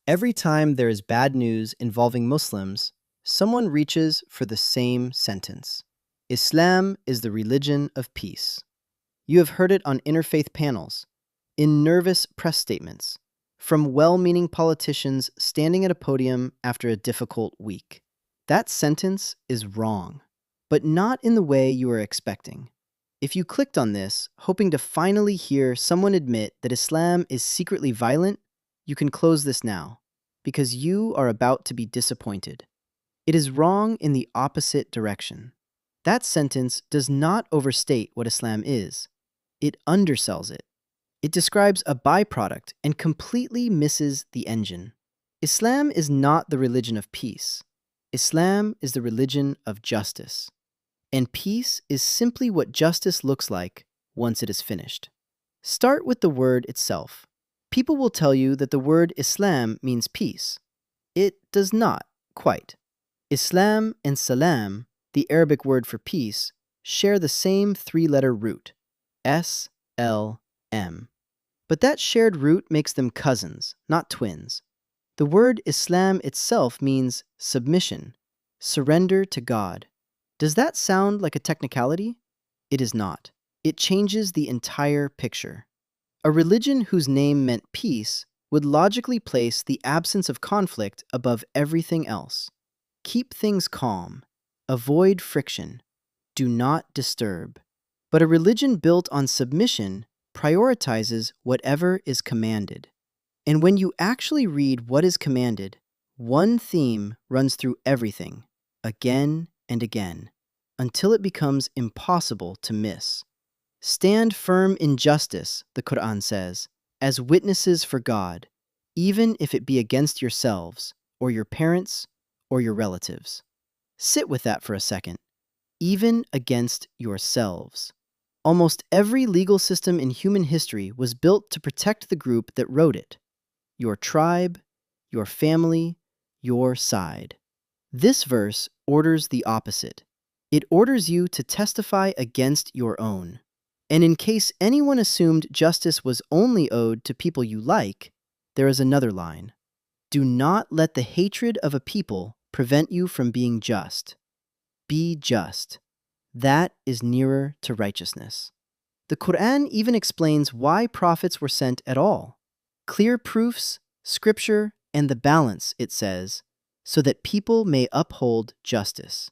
Every time there is bad news involving Muslims, someone reaches for the same sentence. Islam is the religion of peace. You have heard it on interfaith panels, in nervous press statements, from well-meaning politicians standing at a podium after a difficult week. That sentence is wrong, but not in the way you are expecting. If you clicked on this, hoping to finally hear someone admit that Islam is secretly violent, you can close this now, because you are about to be disappointed. It is wrong in the opposite direction. That sentence does not overstate what Islam is. It undersells it. It describes a byproduct and completely misses the engine. Islam is not the religion of peace. Islam is the religion of justice. And peace is simply what justice looks like once it is finished. Start with the word itself. People will tell you that the word Islam means peace. It does not, quite. Islam and salam, the Arabic word for peace, share the same three-letter root, S-L-M. But that shared root makes them cousins, not twins. The word Islam itself means submission, surrender to God. Does that sound like a technicality? It is not. It changes the entire picture. A religion whose name meant peace would logically place the absence of conflict above everything else. Keep things calm. Avoid friction. Do not disturb. But a religion built on submission prioritizes whatever is commanded. And when you actually read what is commanded, one theme runs through everything, again and again, until it becomes impossible to miss. Stand firm in justice, the Quran says, as witnesses for God, even if it be against yourselves, or your parents, or your relatives. Sit with that for a second. Even against yourselves. Almost every legal system in human history was built to protect the group that wrote it. Your tribe, your family, your side. This verse orders the opposite. It orders you to testify against your own. And in case anyone assumed justice was only owed to people you like, there is another line. Do not let the hatred of a people prevent you from being just. Be just. That is nearer to righteousness. The Quran even explains why prophets were sent at all. Clear proofs, scripture, and the balance, it says, so that people may uphold justice.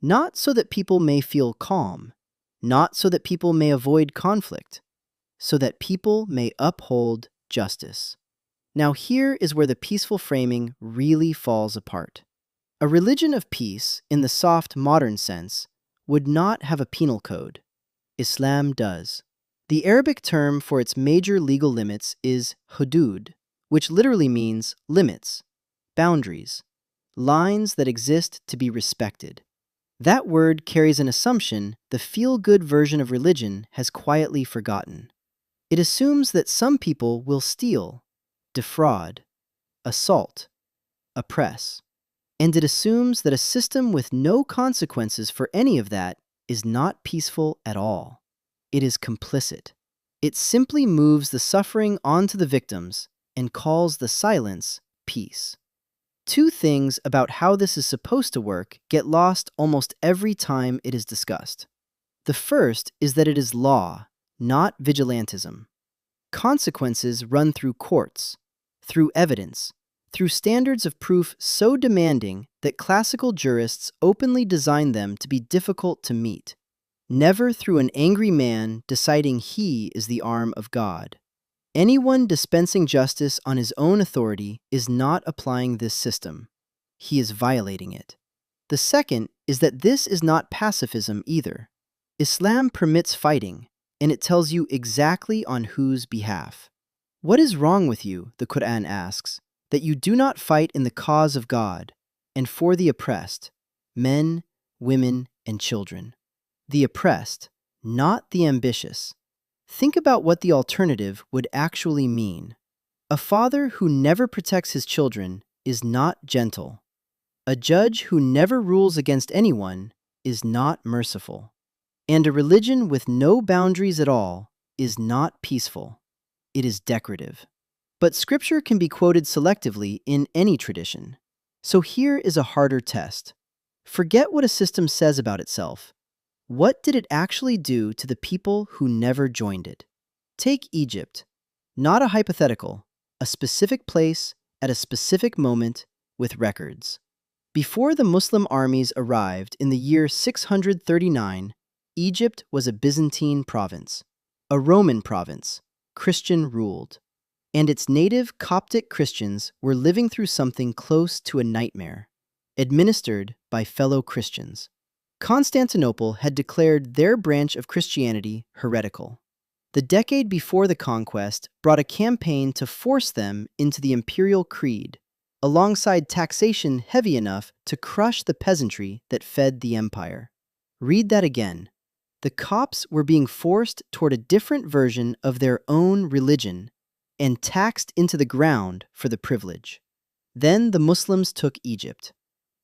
Not so that people may feel calm, not so that people may avoid conflict, so that people may uphold justice. Now here is where the peaceful framing really falls apart. A religion of peace, in the soft modern sense, would not have a penal code. Islam does. The Arabic term for its major legal limits is hudud, which literally means limits, boundaries, lines that exist to be respected. That word carries an assumption the feel-good version of religion has quietly forgotten. It assumes that some people will steal, defraud, assault, oppress. And it assumes that a system with no consequences for any of that is not peaceful at all. It is complicit. It simply moves the suffering onto the victims and calls the silence peace. Two things about how this is supposed to work get lost almost every time it is discussed. The first is that it is law, not vigilantism. Consequences run through courts, through evidence, through standards of proof so demanding that classical jurists openly design them to be difficult to meet. Never through an angry man deciding he is the arm of God. Anyone dispensing justice on his own authority is not applying this system. He is violating it. The second is that this is not pacifism either. Islam permits fighting, and it tells you exactly on whose behalf. What is wrong with you, the Quran asks, that you do not fight in the cause of God and for the oppressed, men, women, and children? The oppressed, not the ambitious. Think about what the alternative would actually mean. A father who never protects his children is not gentle. A judge who never rules against anyone is not merciful. And a religion with no boundaries at all is not peaceful. It is decorative. But scripture can be quoted selectively in any tradition. So here is a harder test. Forget what a system says about itself. What did it actually do to the people who never joined it? Take Egypt. Not a hypothetical, a specific place at a specific moment with records. Before the Muslim armies arrived in the year 639, Egypt was a Byzantine province, a Roman province, Christian ruled, and its native Coptic Christians were living through something close to a nightmare, administered by fellow Christians. Constantinople had declared their branch of Christianity heretical. The decade before the conquest brought a campaign to force them into the imperial creed, alongside taxation heavy enough to crush the peasantry that fed the empire. Read that again. The Copts were being forced toward a different version of their own religion and taxed into the ground for the privilege. Then the Muslims took Egypt.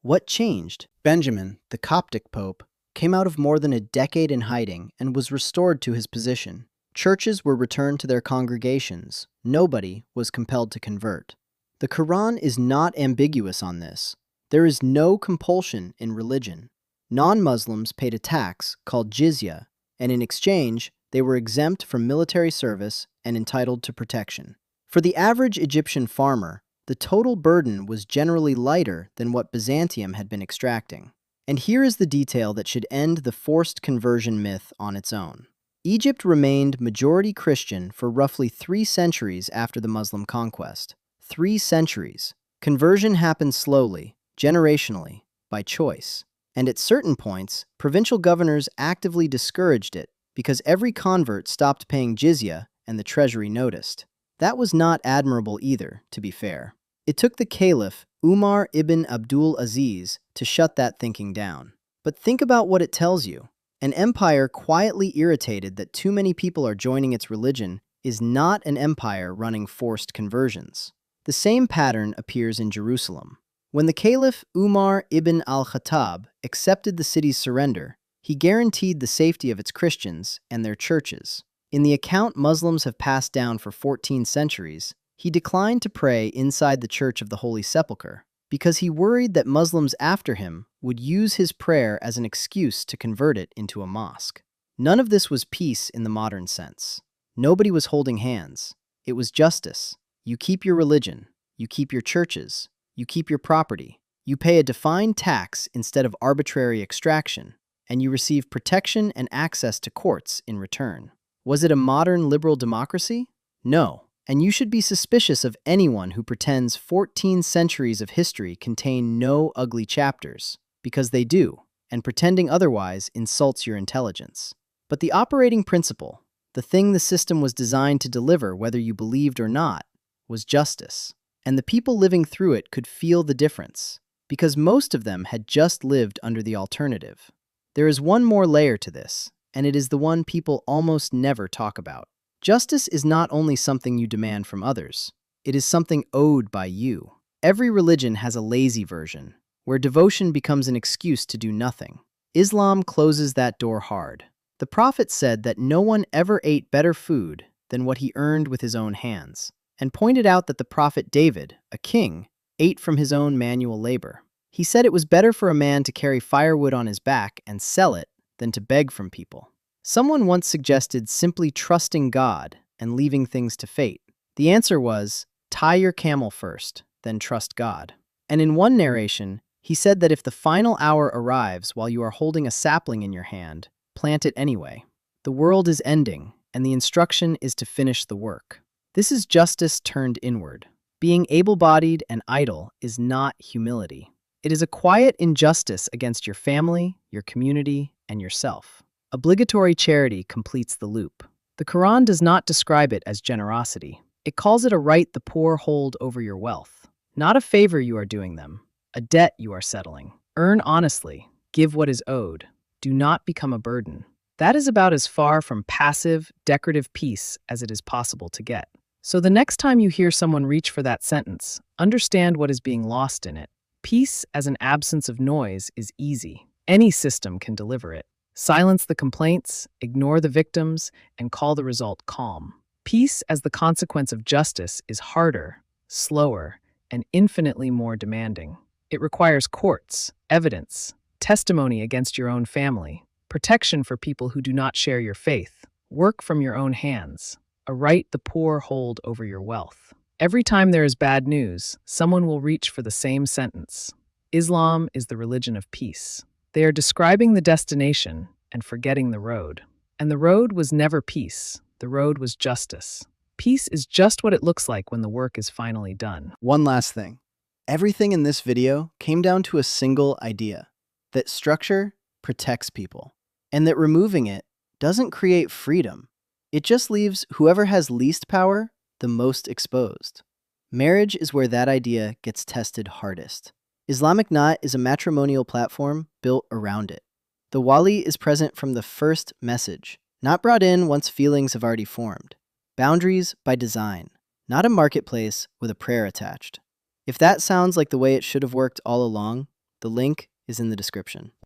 What changed? Benjamin, the Coptic pope, came out of more than a decade in hiding and was restored to his position. Churches were returned to their congregations. Nobody was compelled to convert. The Quran is not ambiguous on this. There is no compulsion in religion. Non-Muslims paid a tax called jizya, and in exchange, they were exempt from military service and entitled to protection. For the average Egyptian farmer, the total burden was generally lighter than what Byzantium had been extracting. And here is the detail that should end the forced conversion myth on its own. Egypt remained majority Christian for roughly 3 centuries after the Muslim conquest. 3 centuries. Conversion happened slowly, generationally, by choice. And at certain points, provincial governors actively discouraged it because every convert stopped paying jizya and the treasury noticed. That was not admirable either, to be fair. It took the caliph, Umar ibn Abdul Aziz, to shut that thinking down. But think about what it tells you. An empire quietly irritated that too many people are joining its religion is not an empire running forced conversions. The same pattern appears in Jerusalem. When the caliph Umar ibn al-Khattab accepted the city's surrender, he guaranteed the safety of its Christians and their churches. In the account Muslims have passed down for 14 centuries, he declined to pray inside the Church of the Holy Sepulchre because he worried that Muslims after him would use his prayer as an excuse to convert it into a mosque. None of this was peace in the modern sense. Nobody was holding hands. It was justice. You keep your religion. You keep your churches. You keep your property. You pay a defined tax instead of arbitrary extraction, and you receive protection and access to courts in return. Was it a modern liberal democracy? No. And you should be suspicious of anyone who pretends 14 centuries of history contain no ugly chapters, because they do, and pretending otherwise insults your intelligence. But the operating principle, the thing the system was designed to deliver whether you believed or not, was justice. And the people living through it could feel the difference, because most of them had just lived under the alternative. There is one more layer to this, and it is the one people almost never talk about. Justice is not only something you demand from others, it is something owed by you. Every religion has a lazy version, where devotion becomes an excuse to do nothing. Islam closes that door hard. The Prophet said that no one ever ate better food than what he earned with his own hands, and pointed out that the prophet David, a king, ate from his own manual labor. He said it was better for a man to carry firewood on his back and sell it than to beg from people. Someone once suggested simply trusting God and leaving things to fate. The answer was, tie your camel first, then trust God. And in one narration, he said that if the final hour arrives while you are holding a sapling in your hand, plant it anyway. The world is ending, and the instruction is to finish the work. This is justice turned inward. Being able-bodied and idle is not humility. It is a quiet injustice against your family, your community, and yourself. Obligatory charity completes the loop. The Quran does not describe it as generosity. It calls it a right the poor hold over your wealth. Not a favor you are doing them, a debt you are settling. Earn honestly, give what is owed. Do not become a burden. That is about as far from passive, decorative peace as it is possible to get. So the next time you hear someone reach for that sentence, understand what is being lost in it. Peace as an absence of noise is easy. Any system can deliver it. Silence the complaints, ignore the victims, and call the result calm. Peace as the consequence of justice is harder, slower, and infinitely more demanding. It requires courts, evidence, testimony against your own family, protection for people who do not share your faith, work from your own hands, a right the poor hold over your wealth. Every time there is bad news, someone will reach for the same sentence. Islam is the religion of peace. They are describing the destination and forgetting the road. And the road was never peace. The road was justice. Peace is just what it looks like when the work is finally done. One last thing. Everything in this video came down to a single idea, that structure protects people, and that removing it doesn't create freedom. It just leaves whoever has least power the most exposed. Marriage is where that idea gets tested hardest. Islamic Knot is a matrimonial platform built around it. The wali is present from the first message, not brought in once feelings have already formed. Boundaries by design, not a marketplace with a prayer attached. If that sounds like the way it should have worked all along, the link is in the description.